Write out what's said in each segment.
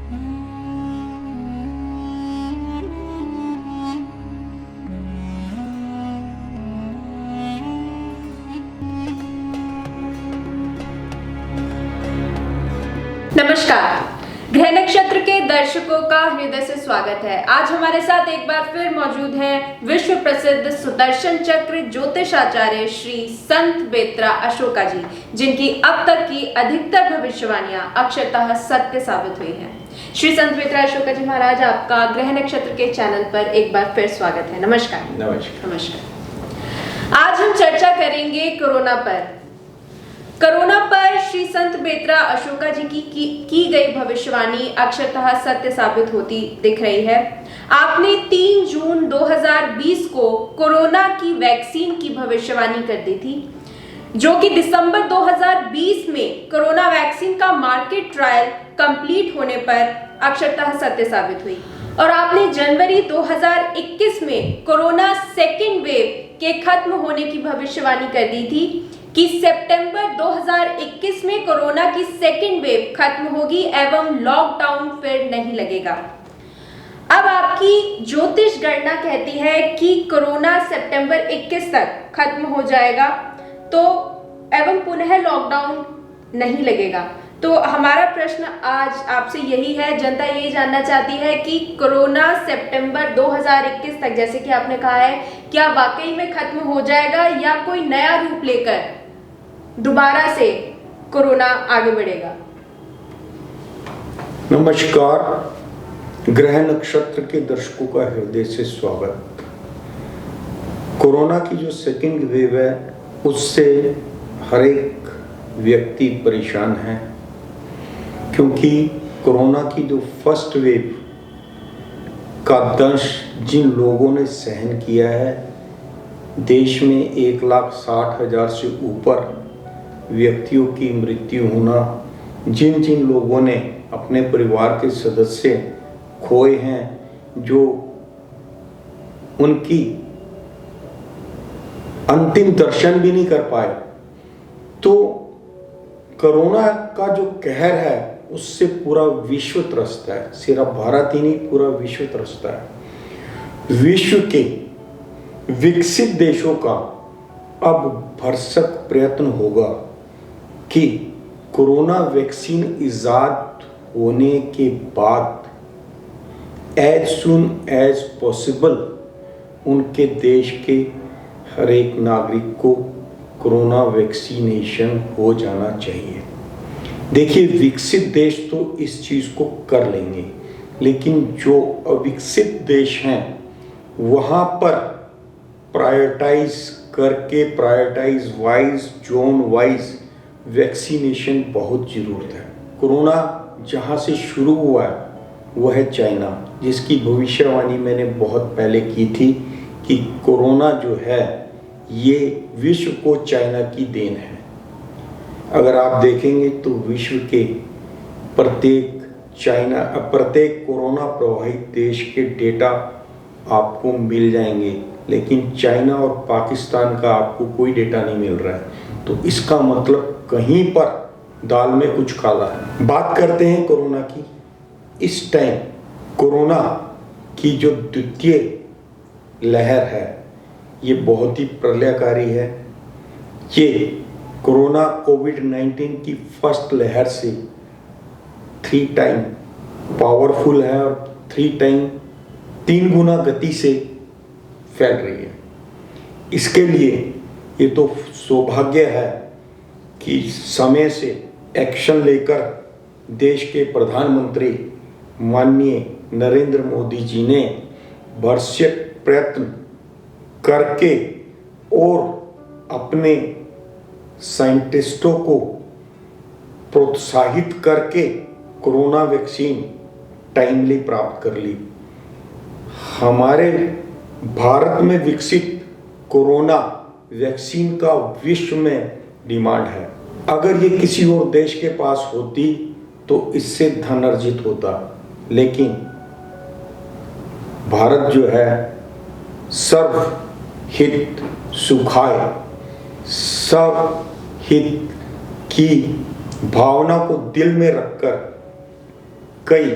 नमस्कार, ग्रह नक्षत्र के दर्शकों का हृदय से स्वागत है। आज हमारे साथ एक बार फिर मौजूद हैं विश्व प्रसिद्ध सुदर्शन चक्र ज्योतिषाचार्य श्री संत बेत्रा अशोका जी, जिनकी अब तक की अधिकतर भविष्यवाणियां अक्षरतः सत्य साबित हुई हैं। श्री संत बेत्रा अशोका जी महाराज, आपका ग्रह नक्षत्र के चैनल पर एक बार फिर स्वागत है। नमस्कार। नमस्कार। नमस्कार। आज हम चर्चा करेंगे कोरोना पर। कोरोना पर श्री संत बेत्रा अशोका जी की गई भविष्यवाणी अक्षरतः सत्य साबित होती दिख रही है। आपने 3 जून 2020 को कोरोना की वैक्सीन की भविष्यवाणी कर दी थी, जो कि दिसंबर 2020 में कोरोना वैक्सीन का मार्केट ट्रायल कंप्लीट होने पर अक्षरतः सत्य साबित हुई। और आपने जनवरी 2021 में कोरोना सेकेंड वेव के खत्म होने की भविष्यवाणी कर दी थी कि सितंबर 2021 में कोरोना की सेकेंड वेव खत्म होगी एवं लॉकडाउन फिर नहीं लगेगा। अब आपकी ज्योतिष गणना कहती है कि कोरोना सितंबर 21 तक खत्म हो जाएगा तो एवं पुनः लॉकडाउन नहीं लगेगा। तो हमारा प्रश्न आज आपसे यही है, जनता ये जानना चाहती है कि कोरोना सितंबर 2021 तक, जैसे कि आपने कहा है, क्या वाकई में खत्म हो जाएगा या कोई नया रूप लेकर दोबारा से कोरोना आगे बढ़ेगा? नमस्कार, ग्रह नक्षत्र के दर्शकों का हृदय से स्वागत। कोरोना की जो सेकंड वेव है उससे हर एक व्यक्ति परेशान है, क्योंकि कोरोना की जो फर्स्ट वेव का दंश जिन लोगों ने सहन किया है, देश में 1,60,000 से ऊपर व्यक्तियों की मृत्यु होना, जिन जिन लोगों ने अपने परिवार के सदस्य खोए हैं, जो उनकी अंतिम दर्शन भी नहीं कर पाए, तो कोरोना का जो कहर है उससे पूरा विश्व त्रस्त है। सिर्फ भारत ही नहीं, पूरा विश्व त्रस्त है। विश्व के विकसित देशों का अब भरसक प्रयत्न होगा कि कोरोना वैक्सीन इजाद होने के बाद एज सुन एज पॉसिबल उनके देश के हर एक नागरिक को कोरोना वैक्सीनेशन हो जाना चाहिए। देखिए, विकसित देश तो इस चीज़ को कर लेंगे, लेकिन जो अविकसित देश हैं वहाँ पर प्रायोरिटाइज करके, prioritize wise, zone wise vaccination बहुत ज़रूरत है। कोरोना जहाँ से शुरू हुआ है वह है चाइना, जिसकी भविष्यवाणी मैंने बहुत पहले की थी कि कोरोना जो है ये विश्व को चाइना की देन है। अगर आप देखेंगे तो विश्व के प्रत्येक कोरोना प्रभावित देश के डेटा आपको मिल जाएंगे, लेकिन चाइना और पाकिस्तान का आपको कोई डेटा नहीं मिल रहा है। तो इसका मतलब कहीं पर दाल में कुछ काला है। बात करते हैं कोरोना की। इस टाइम कोरोना की जो द्वितीय लहर है ये बहुत ही प्रलयकारी है। ये कोरोना कोविड-19 की फर्स्ट लहर से 3 टाइम पावरफुल है और 3 गुना गति से फैल रही है। इसके लिए ये तो सौभाग्य है कि समय से एक्शन लेकर देश के प्रधानमंत्री माननीय नरेंद्र मोदी जी ने भरसक प्रयत्न करके और अपने साइंटिस्टों को प्रोत्साहित करके कोरोना वैक्सीन टाइमली प्राप्त कर ली। हमारे भारत में विकसित कोरोना वैक्सीन का विश्व में डिमांड है। अगर ये किसी और देश के पास होती तो इससे धन अर्जित होता, लेकिन भारत जो है सर्वहित सुखाय, सब हित की भावना को दिल में रखकर कई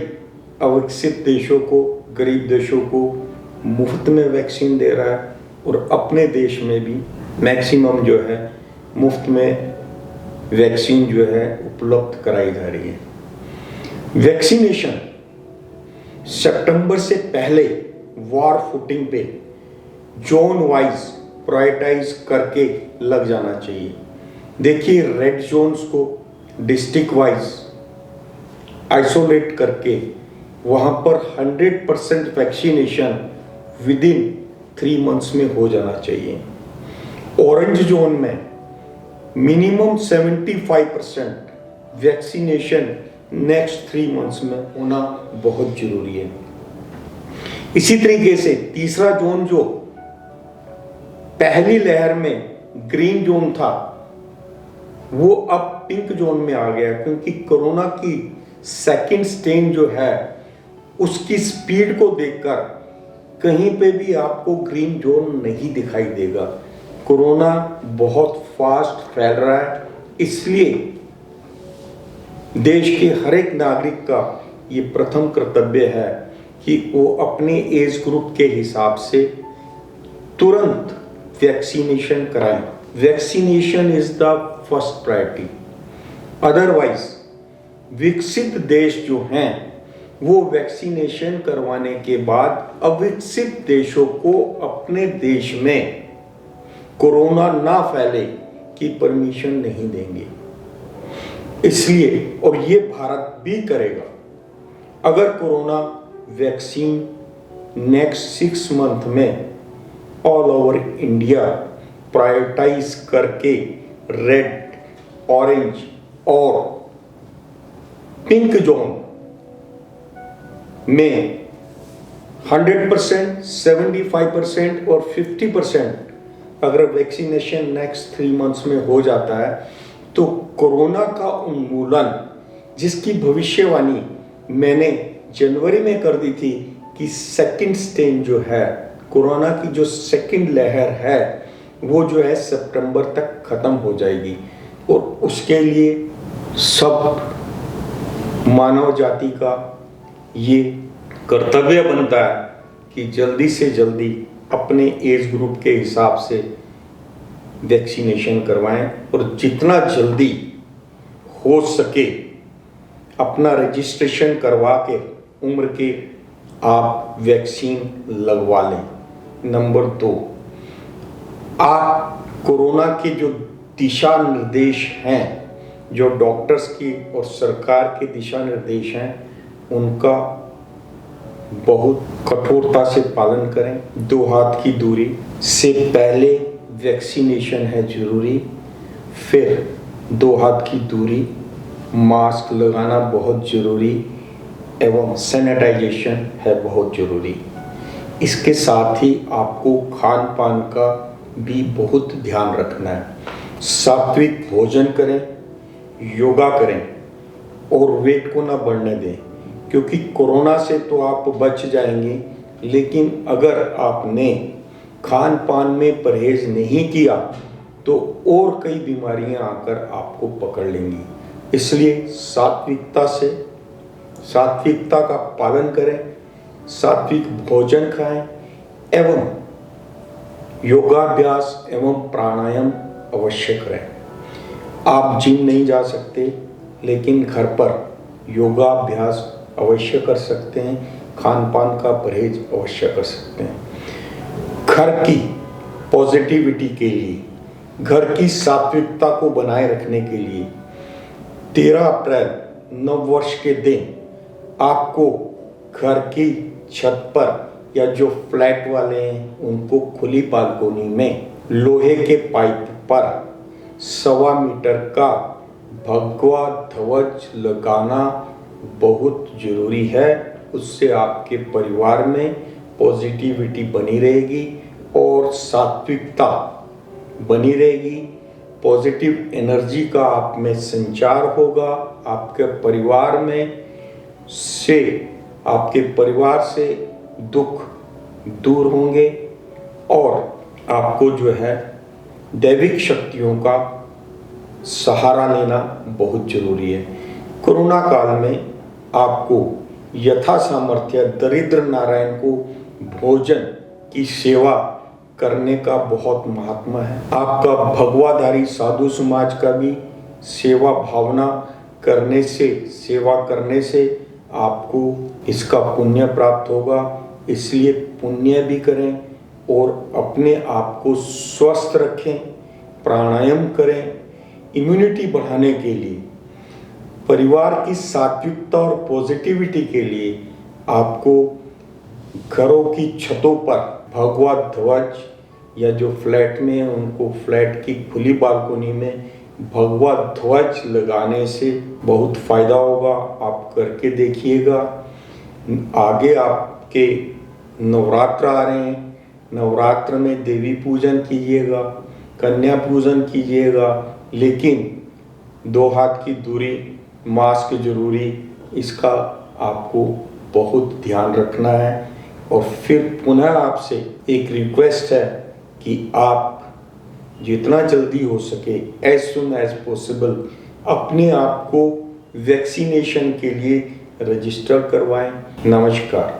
अविकसित देशों को, गरीब देशों को मुफ्त में वैक्सीन दे रहा है और अपने देश में भी मैक्सिमम जो है मुफ्त में वैक्सीन जो है उपलब्ध कराई जा रही है। वैक्सीनेशन सितंबर से पहले वॉर फुटिंग पे जोन वाइज प्रायोरिटाइज करके लग जाना चाहिए। देखिए, रेड जोन्स को डिस्ट्रिक्ट वाइज आइसोलेट करके वहाँ पर 100% वैक्सीनेशन विद इन 3 मंथ्स में हो जाना चाहिए। ऑरेंज जोन में मिनिमम 75% वैक्सीनेशन नेक्स्ट 3 मंथ्स में होना बहुत जरूरी है। इसी तरीके से तीसरा जोन जो पहली लहर में ग्रीन जोन था वो अब पिंक जोन में आ गया, क्योंकि कोरोना की सेकंड स्ट्रेन जो है उसकी स्पीड को देखकर कहीं पे भी आपको ग्रीन जोन नहीं दिखाई देगा। कोरोना बहुत फास्ट फैल रहा है, इसलिए देश के हर एक नागरिक का ये प्रथम कर्तव्य है कि वो अपने एज ग्रुप के हिसाब से तुरंत वैक्सीनेशन कराएं। Vaccination is the first priority. Otherwise विकसित देश जो हैं वो वैक्सीनेशन करवाने के बाद अविकसित देशों को अपने देश में कोरोना ना फैले की परमिशन नहीं देंगे। इसलिए, और ये भारत भी करेगा, अगर कोरोना वैक्सीन नेक्स्ट 6 मंथ में ऑल ओवर इंडिया प्रायोरिटाइज करके रेड, ऑरेंज और पिंक जोन में 100%, 75% और 50% अगर वैक्सीनेशन नेक्स्ट 3 मंथ्स में हो जाता है तो कोरोना का उन्मूलन, जिसकी भविष्यवाणी मैंने जनवरी में कर दी थी कि सेकंड स्ट्रेन जो है कोरोना की, जो सेकंड लहर है वो जो है सितंबर तक खत्म हो जाएगी। और उसके लिए सब मानव जाति का ये कर्तव्य बनता है कि जल्दी से जल्दी अपने एज ग्रुप के हिसाब से वैक्सीनेशन करवाएं और जितना जल्दी हो सके अपना रजिस्ट्रेशन करवा के उम्र के आप वैक्सीन लगवा लें। नंबर 2, आप कोरोना के जो दिशा निर्देश हैं, जो डॉक्टर्स की और सरकार के दिशा निर्देश हैं, उनका बहुत कठोरता से पालन करें। 2 हाथ की दूरी से पहले वैक्सीनेशन है जरूरी, फिर 2 हाथ की दूरी, मास्क लगाना बहुत जरूरी एवं सैनिटाइजेशन है बहुत जरूरी। इसके साथ ही आपको खान पान का भी बहुत ध्यान रखना है। सात्विक भोजन करें, योगा करें और वेट को ना बढ़ने दें, क्योंकि कोरोना से तो आप बच जाएंगे, लेकिन अगर आपने खान पान में परहेज नहीं किया तो और कई बीमारियां आकर आपको पकड़ लेंगी। इसलिए सात्विकता का पालन करें, सात्विक भोजन खाएं एवं योगाभ्यास एवं प्राणायाम अवश्य करें। आप जिम नहीं जा सकते, लेकिन घर पर योगाभ्यास अवश्य कर सकते हैं, खान पान का परहेज अवश्य कर सकते हैं। घर की पॉजिटिविटी के लिए, घर की सात्विकता को बनाए रखने के लिए 13 अप्रैल नव वर्ष के दिन आपको घर की छत पर या जो फ्लैट वाले हैं उनको खुली बालकोनी में लोहे के पाइप पर 1.25 मीटर का भगवा ध्वज लगाना बहुत जरूरी है। उससे आपके परिवार में पॉजिटिविटी बनी रहेगी और सात्विकता बनी रहेगी। पॉजिटिव एनर्जी का आप में संचार होगा, आपके परिवार में से, आपके परिवार से दुख दूर होंगे और आपको जो है दैविक शक्तियों का सहारा लेना बहुत जरूरी है। कोरोना काल में आपको यथा सामर्थ्य दरिद्र नारायण को भोजन की सेवा करने का बहुत महात्मा है। आपका भगवाधारी साधु समाज का भी सेवा भावना करने से, सेवा करने से आपको इसका पुण्य प्राप्त होगा। इसलिए पुण्य भी करें और अपने आप को स्वस्थ रखें, प्राणायाम करें। इम्यूनिटी बढ़ाने के लिए, परिवार की सात्विकता और पॉजिटिविटी के लिए आपको घरों की छतों पर भगवा ध्वज, या जो फ्लैट में है उनको फ्लैट की खुली बालकोनी में भगवा ध्वज लगाने से बहुत फायदा होगा। आप करके देखिएगा। आगे आपके नवरात्र आ रहे हैं, नवरात्र में देवी पूजन कीजिएगा, कन्या पूजन कीजिएगा, लेकिन 2 हाथ की दूरी, मास्क जरूरी, इसका आपको बहुत ध्यान रखना है। और फिर पुनः आपसे एक रिक्वेस्ट है कि आप जितना जल्दी हो सके, एज सुन एज पॉसिबल, अपने आप को वैक्सीनेशन के लिए रजिस्टर करवाएं। नमस्कार।